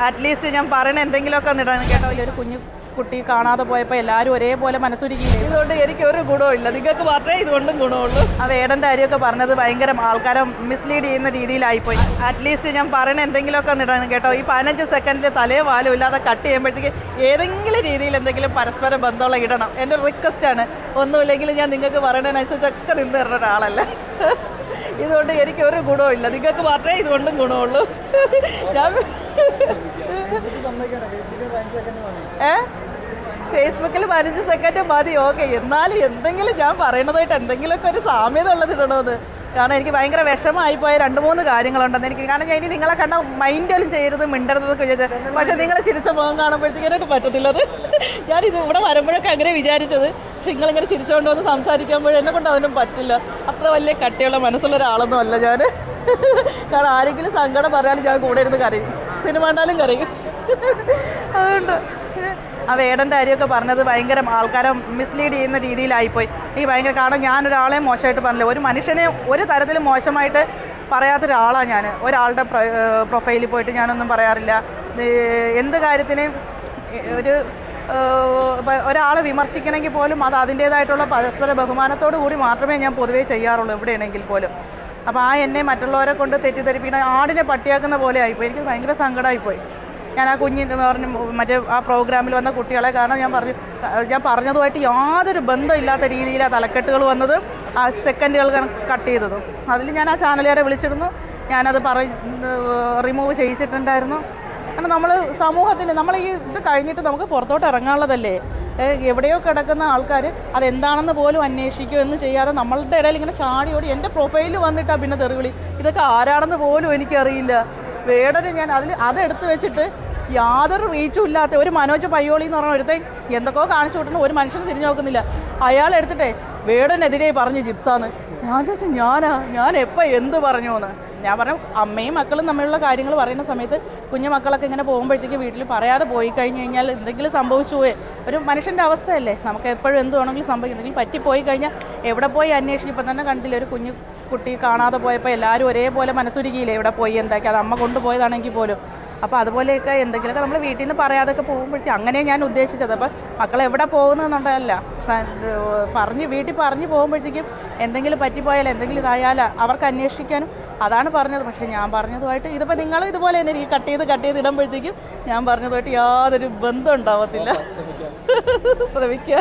At least ഞാൻ പറയണ എന്തെങ്കിലുമൊക്കെ ഇടണം കേട്ടോ. ഈ ഒരു കുഞ്ഞു കുട്ടി കാണാതെ പോയപ്പോൾ എല്ലാവരും ഒരേപോലെ മനസ്സുരുക്കിയില്ലേ. ഇതുകൊണ്ട് എനിക്കൊരു ഗുണമില്ല, നിങ്ങൾക്ക് മാത്രമേ ഇതുകൊണ്ടും ഗുണമുള്ളൂ. ആ വേടൻ്റെ കാര്യമൊക്കെ പറഞ്ഞത് ഭയങ്കര ആൾക്കാരെ മിസ്ലീഡ് ചെയ്യുന്ന രീതിയിലായിപ്പോയി. അറ്റ്ലീസ്റ്റ് ഞാൻ പറയണ എന്തെങ്കിലുമൊക്കെ ഇടണം കേട്ടോ. ഈ 15 സെക്കൻഡിൽ തലേ വാലും ഇല്ലാതെ കട്ട് ചെയ്യുമ്പോഴത്തേക്ക് ഏതെങ്കിലും രീതിയിൽ എന്തെങ്കിലും പരസ്പരം ബന്ധമുള്ള ഇടണം. എൻ്റെ റിക്വസ്റ്റാണ്. ഒന്നുമില്ലെങ്കിൽ ഞാൻ നിങ്ങൾക്ക് പറയണതിനനുസരിച്ചൊക്കെ നിന്ന് തരുന്ന ഒരാളല്ല. ഇതുകൊണ്ട് എനിക്കൊരു ഗുണമില്ല, നിങ്ങൾക്ക് മാത്രമേ ഇതുകൊണ്ടും ഗുണമുള്ളൂ. ഞാൻ ഫേസ്ബുക്കിൽ 15 സെക്കൻഡ് മതി, ഓക്കെ. എന്നാലും എന്തെങ്കിലും ഞാൻ പറയണതായിട്ട് എന്തെങ്കിലുമൊക്കെ ഒരു സാമ്യത ഉള്ളതിടണമെന്ന്. കാരണം എനിക്ക് ഭയങ്കര വിഷമമായിപ്പോയ 2-3 കാര്യങ്ങളുണ്ടെന്ന് എനിക്ക്. കാരണം ഞാൻ ഇനി നിങ്ങളെ കണ്ട മൈൻഡൊന്നും ചെയ്യരുത്, മിണ്ടരുതെന്നൊക്കെ വിചാരിച്ചത്. പക്ഷേ നിങ്ങളെ ചിരിച്ച മുഖം കാണുമ്പോഴത്തേക്കാനായിട്ട് പറ്റത്തില്ലത്. ഞാനിത് ഇവിടെ വരുമ്പോഴൊക്കെ അങ്ങനെ വിചാരിച്ചത്. പക്ഷെ നിങ്ങളിങ്ങനെ ചിരിച്ചുകൊണ്ട് വന്ന് സംസാരിക്കുമ്പോൾ എന്നെ കൊണ്ട് അതിനും പറ്റില്ല. അത്ര വലിയ കട്ടിയുള്ള മനസ്സുള്ള ഒരാളൊന്നും അല്ല ഞാൻ. കാരണം ആരെങ്കിലും സങ്കടം പറയാനും ഞാൻ കൂടെ ഇരുന്ന് കരയും, സിനിമ കണ്ടാലും കരയും. അതുകൊണ്ട് ആ വേടൻ്റെ കാര്യമൊക്കെ പറഞ്ഞത് ഭയങ്കര ആൾക്കാരെ മിസ്ലീഡ് ചെയ്യുന്ന രീതിയിലായിപ്പോയി. ഈ ഭയങ്കര കാരണം ഞാനൊരാളെ മോശമായിട്ട് പറഞ്ഞില്ല, ഒരു മനുഷ്യനെ ഒരു തരത്തിലും മോശമായിട്ട് പറയാത്തൊരാളാണ് ഞാൻ. ഒരാളുടെ പ്രൊഫൈലിൽ പോയിട്ട് ഞാനൊന്നും പറയാറില്ല. എന്ത് കാര്യത്തിനും ഒരാളെ വിമർശിക്കണമെങ്കിൽ പോലും അത് അതിൻ്റേതായിട്ടുള്ള പരസ്പര ബഹുമാനത്തോടു കൂടി മാത്രമേ ഞാൻ പൊതുവേ ചെയ്യാറുള്ളൂ എവിടെയാണെങ്കിൽ പോലും. അപ്പോൾ ആ എന്നെ മറ്റുള്ളവരെ കൊണ്ട് തെറ്റിദ്ധരിപ്പിക്കുന്ന ആടിനെ പട്ടിയാക്കുന്ന പോലെ ആയിപ്പോയി. എനിക്ക് ഭയങ്കര സങ്കടമായിപ്പോയി. ഞാൻ ആ കുഞ്ഞിന് പറഞ്ഞു മറ്റേ ആ പ്രോഗ്രാമിൽ വന്ന കുട്ടികളെ, കാരണം ഞാൻ പറഞ്ഞതുമായിട്ട് യാതൊരു ബന്ധമില്ലാത്ത രീതിയിലാണ് തലക്കെട്ടുകൾ വന്നത്, ആ സെക്കൻഡുകൾ കട്ട് ചെയ്തതും. അതിൽ ഞാൻ ആ ചാനലുകാരെ വിളിച്ചിരുന്നു, ഞാനത് റിമൂവ് ചെയ്യിച്ചിട്ടുണ്ടായിരുന്നു. കാരണം നമ്മൾ സമൂഹത്തിന് ഈ ഇത് കഴിഞ്ഞിട്ട് നമുക്ക് പുറത്തോട്ട് ഇറങ്ങാനുള്ളതല്ലേ. എവിടെയോ കിടക്കുന്ന ആൾക്കാർ അതെന്താണെന്ന് പോലും അന്വേഷിക്കുകയൊന്നും ചെയ്യാതെ നമ്മളുടെ ഇടയിൽ ഇങ്ങനെ ചാടിയോടി എൻ്റെ പ്രൊഫൈലിൽ വന്നിട്ടാണ് പിന്നെ തെറിവിളി. ഇതൊക്കെ ആരാണെന്ന് പോലും എനിക്കറിയില്ല. വേടന് ഞാൻ അതെടുത്ത് വെച്ചിട്ട് യാതൊരു റീച്ചും ഇല്ലാത്ത ഒരു മനോജ് പയ്യോളി എന്ന് പറഞ്ഞ ഒരുത്തൻ എന്തൊക്കെയോ കാണിച്ചു വിട്ടണം, ഒരു മനുഷ്യനെ തിരിഞ്ഞു നോക്കുന്നില്ല. അയാൾ എടുത്തിട്ടേ വേടനെതിരെ പറഞ്ഞു ജിപ്സാന്ന്. ഞാൻ ചോദിച്ചു ഞാൻ എപ്പോൾ എന്ത് പറഞ്ഞു എന്ന്. ഞാൻ പറഞ്ഞു അമ്മയും മക്കളും തമ്മിലുള്ള കാര്യങ്ങൾ പറയുന്ന സമയത്ത് കുഞ്ഞു മക്കളൊക്കെ ഇങ്ങനെ പോകുമ്പോഴത്തേക്ക് വീട്ടിൽ പറയാതെ പോയി കഴിഞ്ഞ് കഴിഞ്ഞാൽ എന്തെങ്കിലും സംഭവിച്ചു പോയേ. ഒരു മനുഷ്യൻ്റെ അവസ്ഥയല്ലേ, നമുക്ക് എപ്പോഴും എന്ത് വേണമെങ്കിലും സംഭവിക്കും. എന്തെങ്കിലും പറ്റിപ്പോയി കഴിഞ്ഞാൽ എവിടെ പോയി അന്വേഷിക്കും. ഇപ്പം തന്നെ കണ്ടില്ല, ഒരു കുഞ്ഞു കുട്ടി കാണാതെ പോയപ്പോൾ എല്ലാവരും ഒരേപോലെ മനസ്സുരുക്കിയില്ലേ എവിടെ പോയി എന്താക്കി. അത് അമ്മ കൊണ്ടുപോയതാണെങ്കിൽ പോലും. അപ്പോൾ അതുപോലെയൊക്കെ എന്തെങ്കിലുമൊക്കെ നമ്മൾ വീട്ടിൽ നിന്ന് പറയാതൊക്കെ പോകുമ്പോഴത്തേക്ക് അങ്ങനെ ഞാൻ ഉദ്ദേശിച്ചത്. അപ്പോൾ മക്കൾ എവിടെ പോകുന്നതെന്നുണ്ടല്ല, വീട്ടിൽ പറഞ്ഞു പോകുമ്പോഴത്തേക്കും എന്തെങ്കിലും പറ്റിപ്പോയാൽ എന്തെങ്കിലും ഇതായാൽ അവർക്ക് അന്വേഷിക്കാനും അതാണ് പറഞ്ഞത്. പക്ഷേ ഞാൻ പറഞ്ഞതുമായിട്ട് ഇതിപ്പോൾ നിങ്ങളും ഇതുപോലെ തന്നെ എനിക്ക് കട്ട് ചെയ്ത് ഇടുമ്പോഴത്തേക്കും ഞാൻ പറഞ്ഞതുമായിട്ട് യാതൊരു ബന്ധം ഉണ്ടാവത്തില്ല. ശ്രമിക്കുക.